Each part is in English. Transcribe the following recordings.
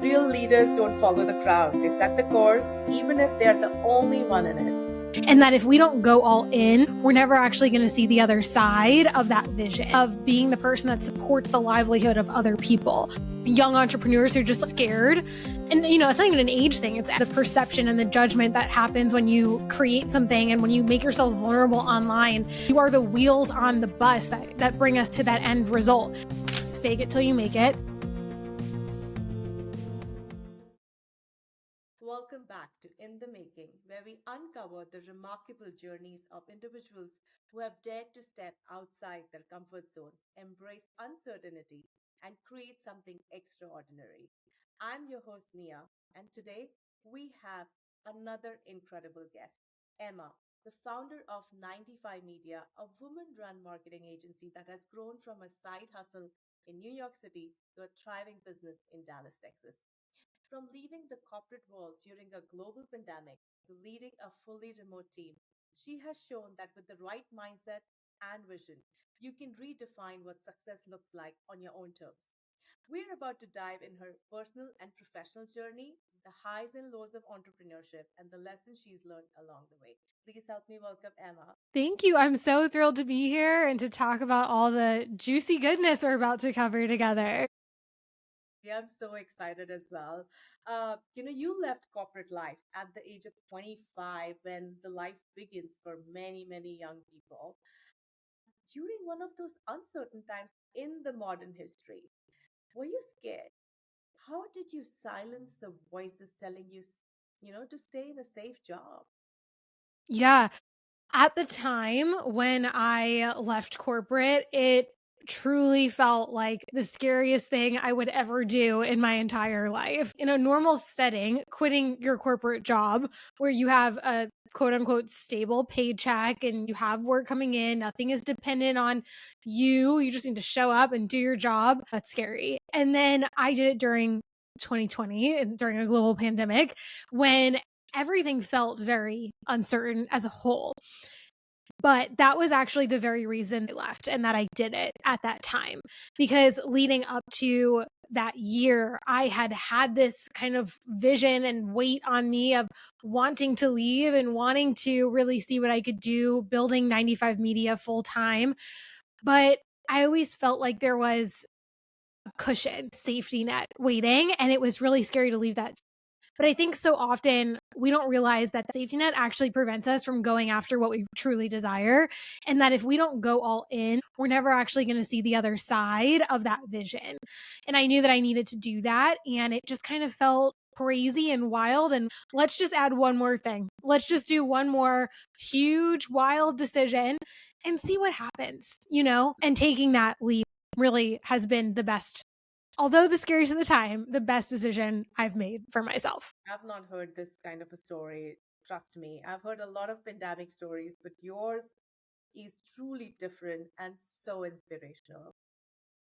Real leaders don't follow the crowd. They set the course, even if they're the only one in it. And that if we don't go all in, we're never actually going to see the other side of that vision of being the person that supports the livelihood of other people. Young entrepreneurs who are just scared. And, it's not even an age thing. It's the perception and the judgment that happens when you create something and when you make yourself vulnerable online. You are the wheels on the bus that bring us to that end result. Fake it till you make it. Welcome back to In the Making, where we uncover the remarkable journeys of individuals who have dared to step outside their comfort zones, embrace uncertainty, and create something extraordinary. I'm your host, Nia, and today we have another incredible guest, Emma, the founder of 95 Media, a woman run marketing agency that has grown from a side hustle in New York City to a thriving business in Dallas, Texas. From leaving the corporate world during a global pandemic to leading a fully remote team, she has shown that with the right mindset and vision, you can redefine what success looks like on your own terms. We're about to dive in her personal and professional journey, the highs and lows of entrepreneurship, and the lessons she's learned along the way. Please help me welcome Emma. Thank you. I'm so thrilled to be here and to talk about all the juicy goodness we're about to cover together. Yeah, I'm so excited as well. You left corporate life at the age of 25 when the life begins for many, many young people. During one of those uncertain times in the modern history, were you scared? How did you silence the voices telling you, to stay in a safe job? Yeah. At the time when I left corporate, it truly felt like the scariest thing I would ever do in my entire life. In a normal setting, quitting your corporate job where you have a quote unquote stable paycheck and you have work coming in, nothing is dependent on you. You just need to show up and do your job. That's scary. And then I did it during 2020 and during a global pandemic when everything felt very uncertain as a whole. But that was actually the very reason I left and that I did it at that time. Because leading up to that year, I had this kind of vision and weight on me of wanting to leave and wanting to really see what I could do, building 95 Media full time. But I always felt like there was a cushion, safety net waiting, and it was really scary to leave that. But I think so often we don't realize that the safety net actually prevents us from going after what we truly desire. And that if we don't go all in, we're never actually going to see the other side of that vision. And I knew that I needed to do that. And it just kind of felt crazy and wild. And let's just add one more thing. Let's just do one more huge, wild decision and see what happens, And taking that leap really has been the best, although the scariest at the time, the best decision I've made for myself. I've not heard this kind of a story. Trust me, I've heard a lot of pandemic stories, but yours is truly different and so inspirational.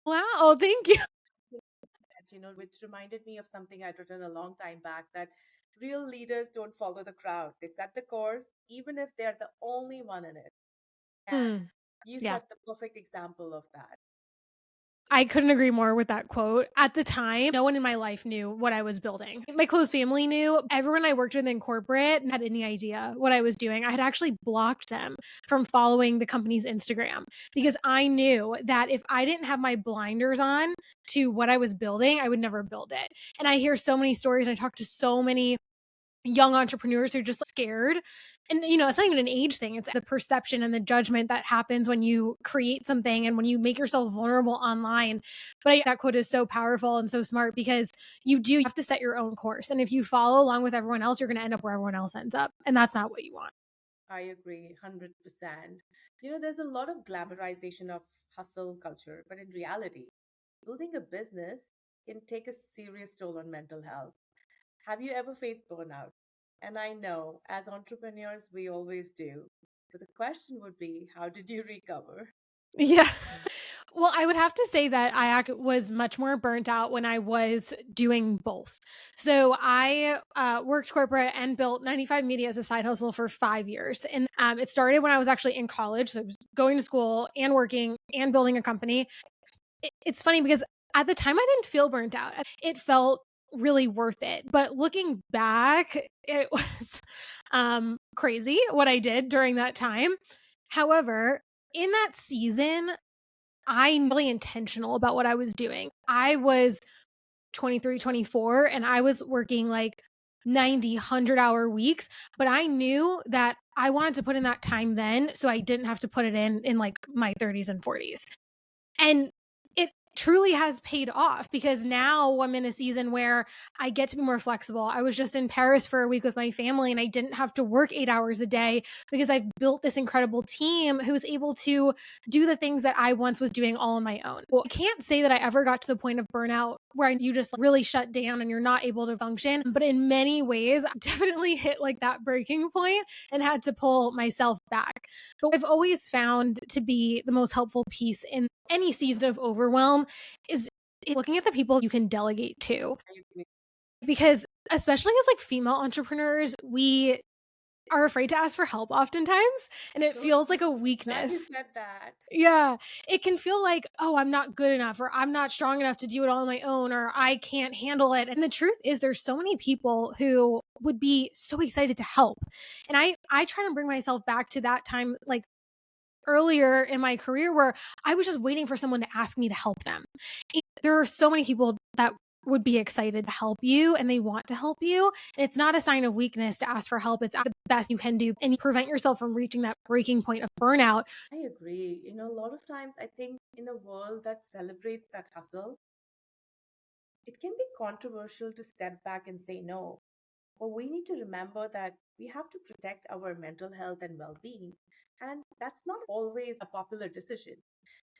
Wow, thank you. Which reminded me of something I'd written a long time back that real leaders don't follow the crowd. They set the course, even if they're the only one in it. And you Yeah. set the perfect example of that. I couldn't agree more with that quote. At the time, no one in my life knew what I was building. My close family knew. Everyone I worked with in corporate had any idea what I was doing. I had actually blocked them from following the company's Instagram because I knew that if I didn't have my blinders on to what I was building, I would never build it. And I hear so many stories and I talk to so many young entrepreneurs who are just scared. And, it's not even an age thing. It's the perception and the judgment that happens when you create something and when you make yourself vulnerable online. But that quote is so powerful and so smart because you have to set your own course. And if you follow along with everyone else, you're going to end up where everyone else ends up. And that's not what you want. I agree 100%. There's a lot of glamorization of hustle culture, but in reality, building a business can take a serious toll on mental health. Have you ever faced burnout? And I know as entrepreneurs, we always do. But the question would be, how did you recover? Yeah. Well, I would have to say that I was much more burnt out when I was doing both. So I worked corporate and built 95 Media as a side hustle for 5 years. And it started when I was actually in college. So I was going to school and working and building a company. It's funny because at the time I didn't feel burnt out. It felt really worth it. But looking back, it was crazy what I did during that time. However, in that season, I'm really intentional about what I was doing. I was 23, 24, and I was working like 90, 100-hour weeks, but I knew that I wanted to put in that time then so I didn't have to put it in like my 30s and 40s. And it truly has paid off because now I'm in a season where I get to be more flexible. I was just in Paris for a week with my family and I didn't have to work 8 hours a day because I've built this incredible team who is able to do the things that I once was doing all on my own. Well, I can't say that I ever got to the point of burnout where you just really shut down and you're not able to function. But in many ways, I definitely hit like that breaking point and had to pull myself back. But I've always found to be the most helpful piece in any season of overwhelm is looking at the people you can delegate to. I agree. Because especially as like female entrepreneurs, we are afraid to ask for help oftentimes, and it So feels like a true. Glad you weakness. said that. Yeah, it can feel like, oh, I'm not good enough, or I'm not strong enough to do it all on my own, or I can't handle it. And the truth is, there's so many people who would be so excited to help. And I try to bring myself back to that time, like earlier in my career where I was just waiting for someone to ask me to help them. And there are so many people that would be excited to help you and they want to help you. And it's not a sign of weakness to ask for help. It's the best you can do and you prevent yourself from reaching that breaking point of burnout. I agree. A lot of times I think in a world that celebrates that hustle, it can be controversial to step back and say no. But we need to remember that we have to protect our mental health and well being. And that's not always a popular decision,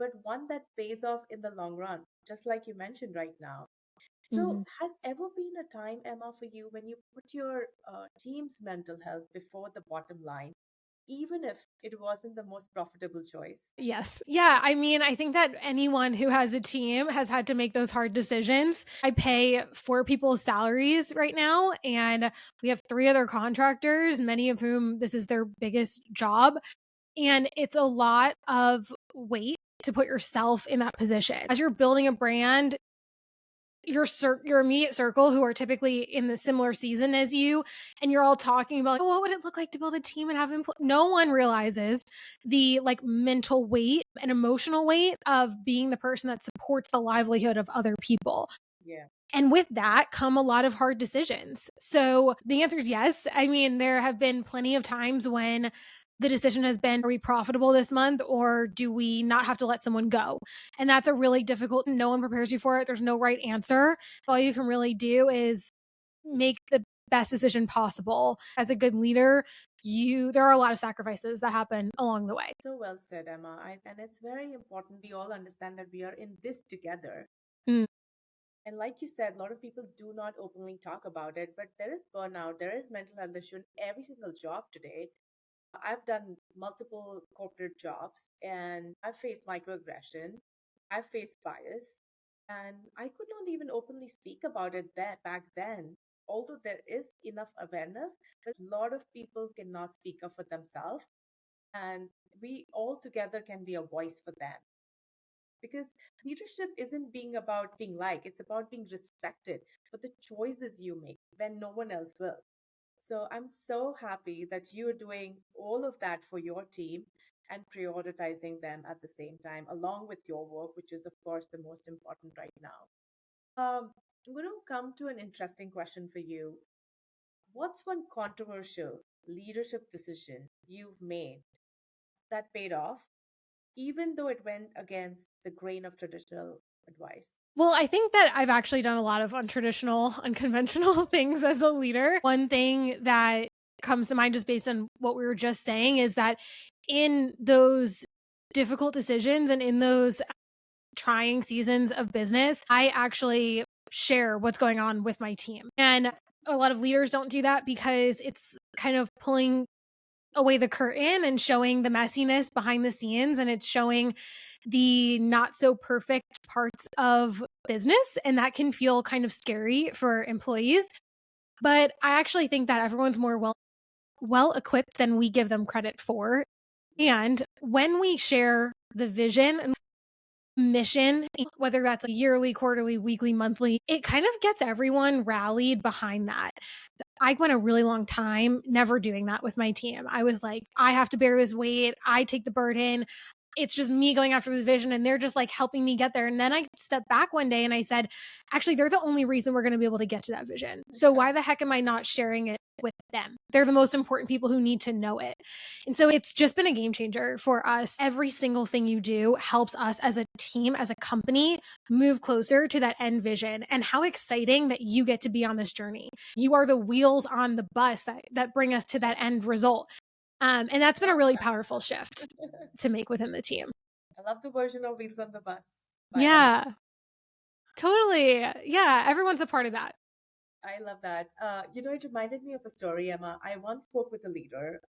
but one that pays off in the long run, just like you mentioned right now. So, Mhm. has ever been a time, Emma, for you when you put your team's mental health before the bottom line, even if it wasn't the most profitable choice? Yes. Yeah. I mean, I think that anyone who has a team has had to make those hard decisions. I pay 4 people's salaries right now, and we have 3 other contractors, many of whom this is their biggest job. And it's a lot of weight to put yourself in that position. As you're building a brand, your immediate circle who are typically in the similar season as you, and you're all talking about, like, oh, what would it look like to build a team and have no one realizes the like mental weight and emotional weight of being the person that supports the livelihood of other people. Yeah. And with that come a lot of hard decisions. So the answer is yes. I mean, there have been plenty of times when the decision has been, are we profitable this month or do we not have to let someone go? And that's a really difficult, no one prepares you for it. There's no right answer. All you can really do is make the best decision possible. As a good leader, there are a lot of sacrifices that happen along the way. So well said, Emma. And it's very important we all understand that we are in this together. Mm, And like you said, a lot of people do not openly talk about it, but there is burnout, there is mental health issue in every single job today. I've done multiple corporate jobs and I've faced microaggression, I've faced bias, and I could not even openly speak about it back then. Although there is enough awareness, but a lot of people cannot speak up for themselves, and we all together can be a voice for them. Because leadership isn't being about being liked, it's about being respected for the choices you make when no one else will. So I'm so happy that you're doing all of that for your team and prioritizing them at the same time, along with your work, which is, of course, the most important right now. I'm going to come to an interesting question for you. What's one controversial leadership decision you've made that paid off, even though it went against the grain of traditional advice? Well, I think that I've actually done a lot of untraditional, unconventional things as a leader. One thing that comes to mind just based on what we were just saying is that in those difficult decisions and in those trying seasons of business, I actually share what's going on with my team. And a lot of leaders don't do that because it's kind of pulling away the curtain and showing the messiness behind the scenes, and it's showing the not so perfect parts of business, and that can feel kind of scary for employees. But I actually think that everyone's more well equipped than we give them credit for. Yeah. And when we share the vision mission, whether that's a yearly, quarterly, weekly, monthly, it kind of gets everyone rallied behind that. I went a really long time never doing that with my team. I was like, I have to bear this weight. I take the burden. It's just me going after this vision and they're just like helping me get there. And then I stepped back one day and I said, actually, they're the only reason we're going to be able to get to that vision. So why the heck am I not sharing it with them? They're the most important people who need to know it. And so it's just been a game changer for us. Every single thing you do helps us as a team, as a company, move closer to that end vision. And how exciting that you get to be on this journey. You are the wheels on the bus that bring us to that end result. And that's been a really powerful shift to make within the team. I love the version of Wheels on the Bus by Emma. Yeah, totally. Yeah, everyone's a part of that. I love that. It reminded me of a story, Emma. I once spoke with a leader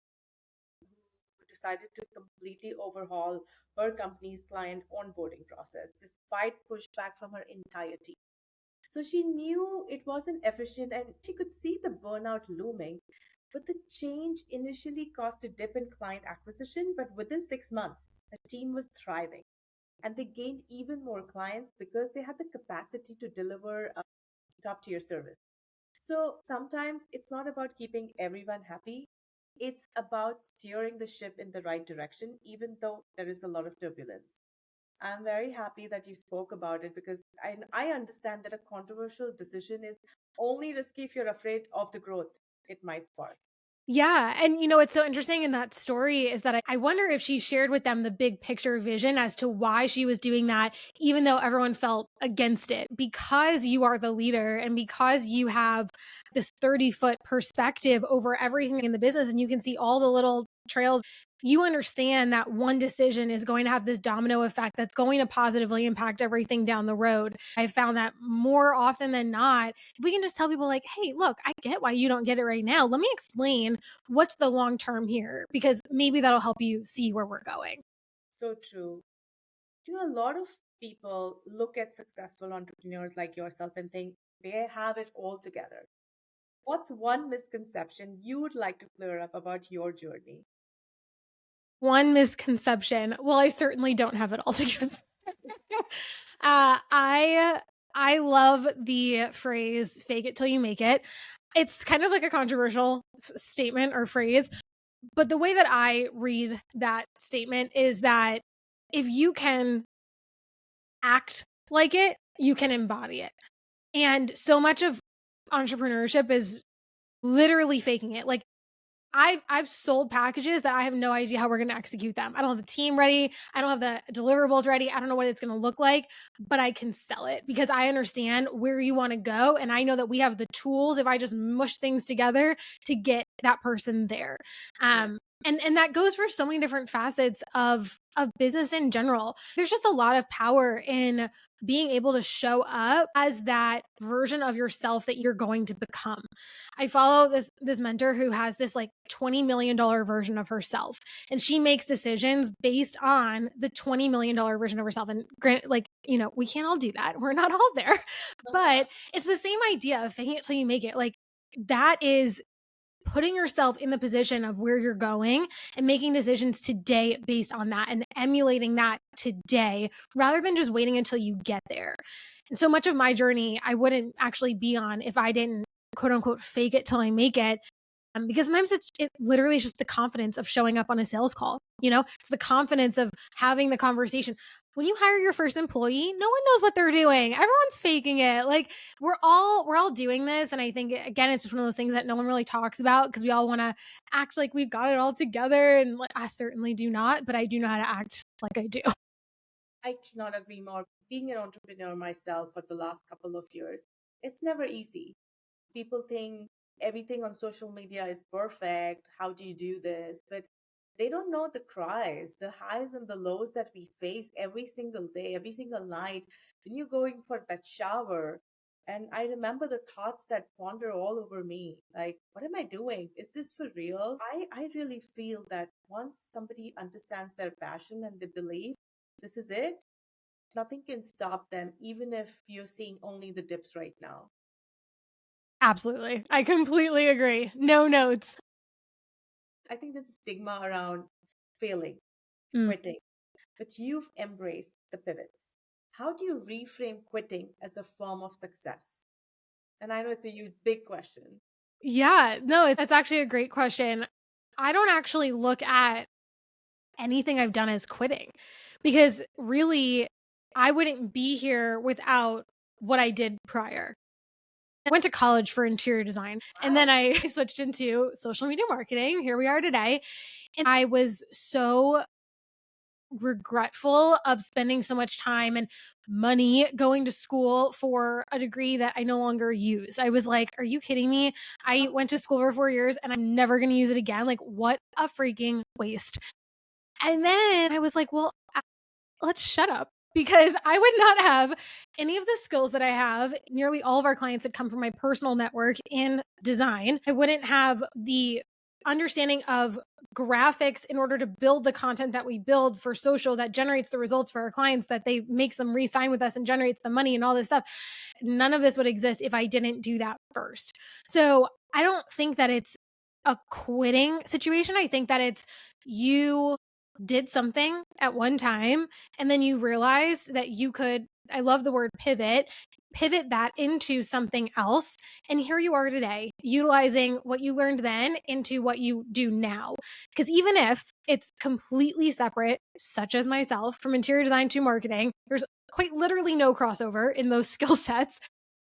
who decided to completely overhaul her company's client onboarding process despite pushback from her entire team. So she knew it wasn't efficient and she could see the burnout looming. But the change initially caused a dip in client acquisition, but within 6 months, the team was thriving and they gained even more clients because they had the capacity to deliver top tier service. So sometimes it's not about keeping everyone happy, it's about steering the ship in the right direction, even though there is a lot of turbulence. I'm very happy that you spoke about it because I understand that a controversial decision is only risky if you're afraid of the growth it might spark. Yeah. And what's so interesting in that story is that I wonder if she shared with them the big picture vision as to why she was doing that, even though everyone felt against it. Because you are the leader and because you have this 30-foot perspective over everything in the business and you can see all the little trails, you understand that one decision is going to have this domino effect that's going to positively impact everything down the road. I found that more often than not, if we can just tell people like, hey, look, I get why you don't get it right now. Let me explain what's the long term here, because maybe that'll help you see where we're going. So true. A lot of people look at successful entrepreneurs like yourself and think they have it all together. What's one misconception you would like to clear up about your journey? One misconception. Well, I certainly don't have it all together. I love the phrase "fake it till you make it." It's kind of like a controversial statement or phrase, but the way that I read that statement is that if you can act like it, you can embody it. And so much of entrepreneurship is literally faking it. Like I've sold packages that I have no idea how we're going to execute them. I don't have the team ready. I don't have the deliverables ready. I don't know what it's going to look like, but I can sell it because I understand where you want to go. And I know that we have the tools if I just mush things together to get that person there. Yeah. And that goes for so many different facets of business in general. There's just a lot of power in being able to show up as that version of yourself that you're going to become. I follow this mentor who has this like $20 million version of herself, and she makes decisions based on the $20 million version of herself. And grant, like we can't all do that. We're not all there, but it's the same idea of faking it till you make it. Like that is putting yourself in the position of where you're going and making decisions today based on that and emulating that today rather than just waiting until you get there. And so much of my journey I wouldn't actually be on if I didn't quote unquote fake it till I make it. Because sometimes it literally is just the confidence of showing up on a sales call. It's the confidence of having the conversation. When you hire your first employee, no one knows what they're doing. Everyone's faking it. Like we're all doing this. And I think again, it's just one of those things that no one really talks about because we all want to act like we've got it all together. And like, I certainly do not, but I do know how to act like I do. I cannot agree more. Being an entrepreneur myself for the last couple of years, it's never easy. People think everything on social media is perfect. How do you do this? But they don't know the cries, the highs and the lows that we face every single day, every single night when you're going for that shower. And I remember the thoughts that wander all over me like, what am I doing? Is this for real? I really feel that once somebody understands their passion and they believe this is it, nothing can stop them, even if you're seeing only the dips right now. Absolutely. I completely agree. No notes. I think there's a stigma around failing, Mm. quitting, but you've embraced the pivots. How do you reframe quitting as a form of success? And I know it's a huge, big question. Yeah, no, it's actually a great question. I don't actually look at anything I've done as quitting because really I wouldn't be here without what I did prior. I went to college for interior design and then Wow. I switched into social media marketing. Here we are today. And I was so regretful of spending so much time and money going to school for a degree that I no longer use. I was like, are you kidding me? I went to school for 4 years and I'm never going to use it again. Like, what a freaking waste. And then I was like, well, let's shut up because I would not have any of the skills that I have. Nearly all of our clients had come from my personal network in design. I wouldn't have the understanding of graphics in order to build the content that we build for social that generates the results for our clients, that they makes them re-sign with us and generates the money and all this stuff. None of this would exist if I didn't do that first. So I don't think that it's a quitting situation. I think that it's you did something at one time and then you realized that you could, I love the word pivot that into something else. And here you are today, utilizing what you learned then into what you do now. Because even if it's completely separate, such as myself, from interior design to marketing, there's quite literally no crossover in those skill sets.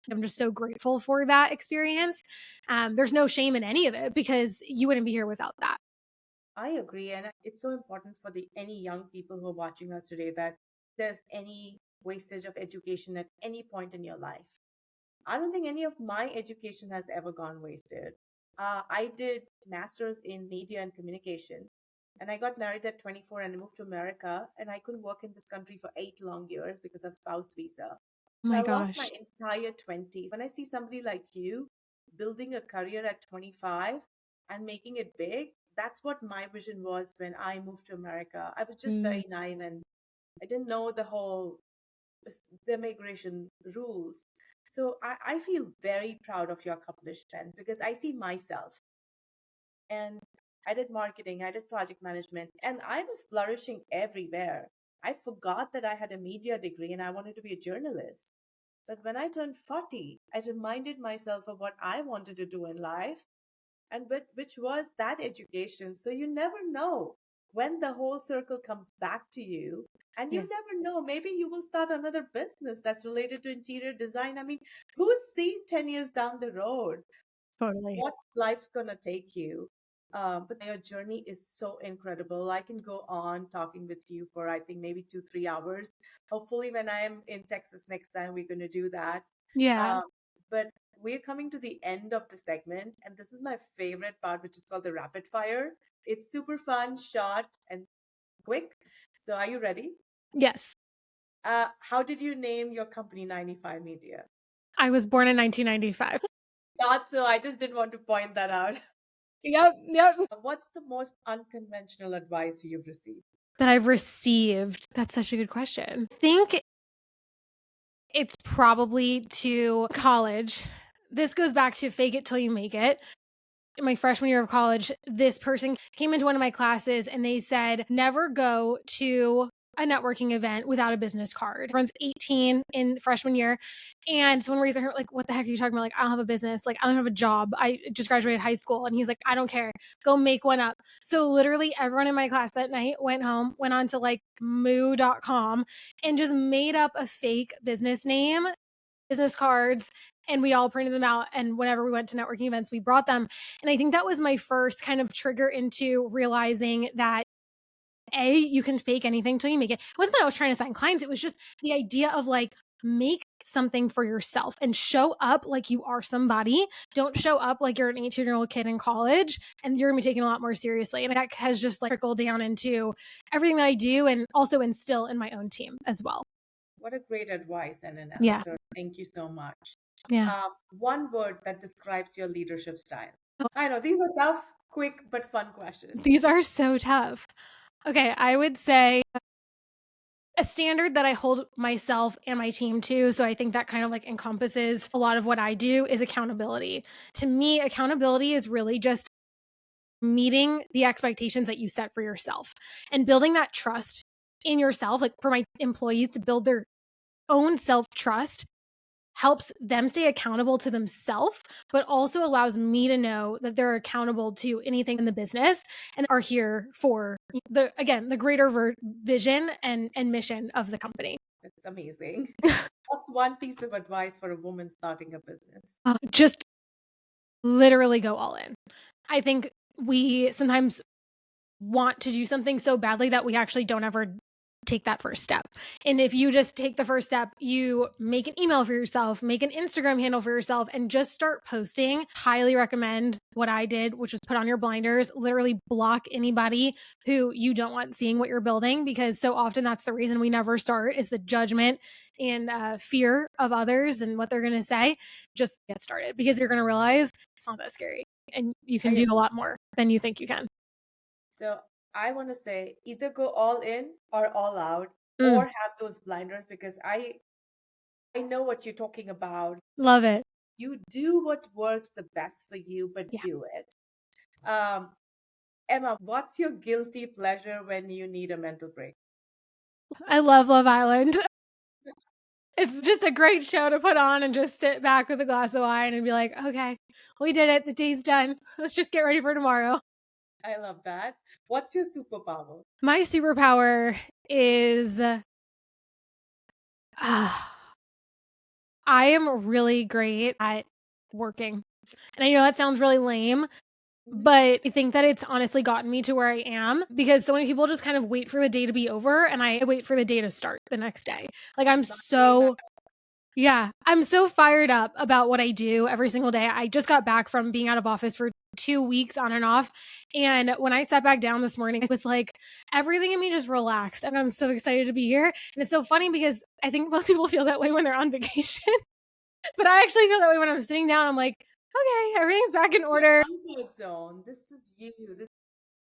I'm just so grateful for that experience. There's no shame in any of it because you wouldn't be here without that. I agree. And it's so important for the any young people who are watching us today that there's any wastage of education at any point in your life. I don't think any of my education has ever gone wasted. I did master's in media and communication, and I got married at 24 and I moved to America, and I couldn't work in this country for 8 long years because of spouse visa. Oh So I my lost my gosh. entire 20s. When I see somebody like you building a career at 25 and making it big, that's what my vision was when I moved to America. I was just Mm, very naive and I didn't know the immigration rules. So I feel very proud of your accomplishments because I see myself and I did marketing, I did project management, and I was flourishing everywhere. I forgot that I had a media degree and I wanted to be a journalist. But when I turned 40, I reminded myself of what I wanted to do in life and which was that education. So you never know when the whole circle comes back to you. And you yeah, never know, maybe you will start another business that's related to interior design. I mean, who's seen 10 years down the road totally. what life's gonna take you? But your journey is so incredible. I can go on talking with you for I think maybe 2, 3 hours. Hopefully, when I'm in Texas next time, we're gonna do that. Yeah. Um, but we're coming to the end of the segment, and this is my favorite part, which is called the rapid fire. It's super fun, short, and quick. So, are you ready? Yes. How did you name your company 95 Media? I was born in 1995. Thought so. I just didn't want to point that out. Yep, yep. What's the most unconventional advice you've received? That I've received. That's such a good question. I think it's probably to college. This goes back to fake it till you make it. In my freshman year of college, this person came into one of my classes and they said, never go to a networking event without a business card. Everyone's 18 in freshman year. And someone raised their hand, like, what the heck are you talking about? Like, I don't have a business. Like, I don't have a job. I just graduated high school. And he's like, I don't care. Go make one up. So literally everyone in my class that night went home, went on to like moo.com and just made up a fake business name, business cards, and we all printed them out. And whenever we went to networking events, we brought them. And I think that was my first kind of trigger into realizing that you can fake anything till you make it. It wasn't that I was trying to sign clients. It was just the idea of like, make something for yourself and show up like you are somebody. Don't show up like you're an 18-year-old kid in college and you're gonna be taken a lot more seriously. And that has just like trickled down into everything that I do and also instill in my own team as well. What a great advice and an Yeah. answer. Thank you so much. Yeah. One word that describes your leadership style. I know these are tough, quick, but fun questions. These are so tough. Okay, I would say a standard that I hold myself and my team to. So I think that kind of like encompasses a lot of what I do is accountability. To me, accountability is really just meeting the expectations that you set for yourself and building that trust in yourself, like for my employees to build their own self-trust helps them stay accountable to themselves, but also allows me to know that they're accountable to anything in the business and are here for the greater vision and mission of the company. It's amazing. What's one piece of advice for a woman starting a business? Just literally go all in. I think we sometimes want to do something so badly that we actually don't ever take that first step. And if you just take the first step, you make an email for yourself, make an Instagram handle for yourself, and just start posting. Highly recommend what I did, which was put on your blinders, literally block anybody who you don't want seeing what you're building, because so often that's the reason we never start is the judgment and fear of others and what they're going to say. Just get started because you're going to realize it's not that scary and you can do a lot more than you think you can. So I want to say either go all in or all out Mm, or have those blinders because I know what you're talking about. love it. You do what works the best for you, but Yeah. do it. Um, Emma, what's your guilty pleasure when you need a mental break? I love Love Island. It's just a great show to put on and just sit back with a glass of wine and be like, okay, we did it. The day's done. Let's just get ready for tomorrow. I love that. What's your superpower? My superpower is I am really great at working. And I know that sounds really lame, Mhm. but I think that it's honestly gotten me to where I am because so many people just kind of wait for the day to be over and I wait for the day to start the next day. Like Not doing that. yeah, I'm so fired up about what I do every single day. I just got back from being out of office for 2 weeks on and off, and when I sat back down this morning, it was like everything in me just relaxed, and I'm so excited to be here, and it's so funny because I think most people feel that way when they're on vacation, but I actually feel that way when I'm sitting down. I'm like, "Okay, everything's back in Your order." comfort zone. This is you. This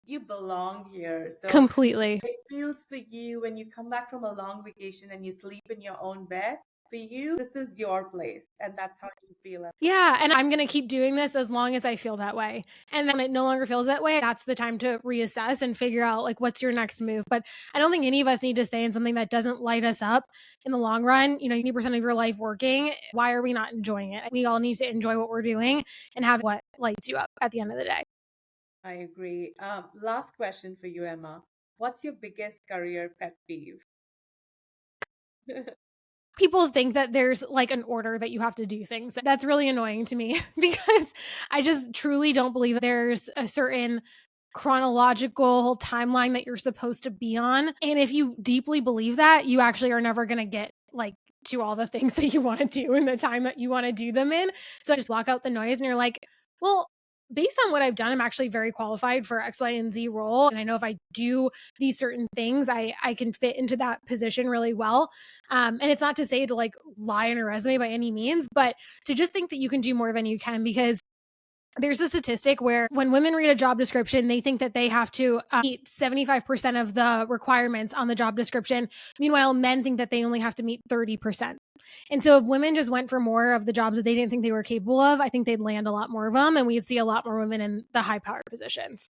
you belong here. So Completely. it feels for you when you come back from a long vacation and you sleep in your own bed. For you, this is your place, and that's how you feel. Yeah, and I'm gonna keep doing this as long as I feel that way. And then when it no longer feels that way, that's the time to reassess and figure out like what's your next move. But I don't think any of us need to stay in something that doesn't light us up in the long run. 80% of your life working. Why are we not enjoying it? We all need to enjoy what we're doing and have what lights you up at the end of the day. I agree. Last question for you, Emma. What's your biggest career pet peeve? People think that there's like an order that you have to do things. That's really annoying to me because I just truly don't believe there's a certain chronological timeline that you're supposed to be on. And if you deeply believe that, you actually are never going to get like to all the things that you want to do in the time that you want to do them in. So I just block out the noise and you're like, well, based on what I've done, I'm actually very qualified for X, Y, and Z role. And I know if I do these certain things, I can fit into that position really well. And it's not to say to like lie on a resume by any means, but to just think that you can do more than you can because there's a statistic where when women read a job description, they think that they have to meet 75% of the requirements on the job description. Meanwhile, men think that they only have to meet 30%. And so if women just went for more of the jobs that they didn't think they were capable of, I think they'd land a lot more of them and we'd see a lot more women in the high powered positions.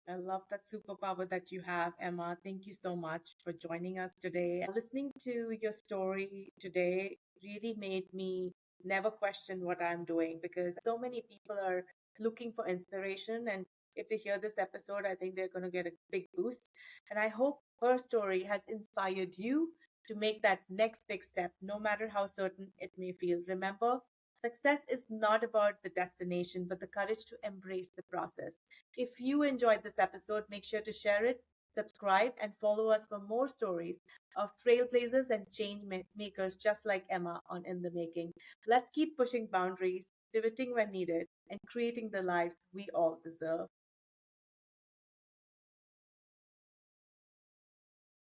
I love that superpower that you have, Emma. Thank you so much for joining us today. Listening to your story today really made me never question what I'm doing because so many people are looking for inspiration. And if they hear this episode, I think they're going to get a big boost. And I hope her story has inspired you to make that next big step, no matter how certain it may feel. Remember, success is not about the destination, but the courage to embrace the process. If you enjoyed this episode, make sure to share it, subscribe, and follow us for more stories of trailblazers and change makers just like Emma on In the Making. Let's keep pushing boundaries, pivoting when needed, and creating the lives we all deserve.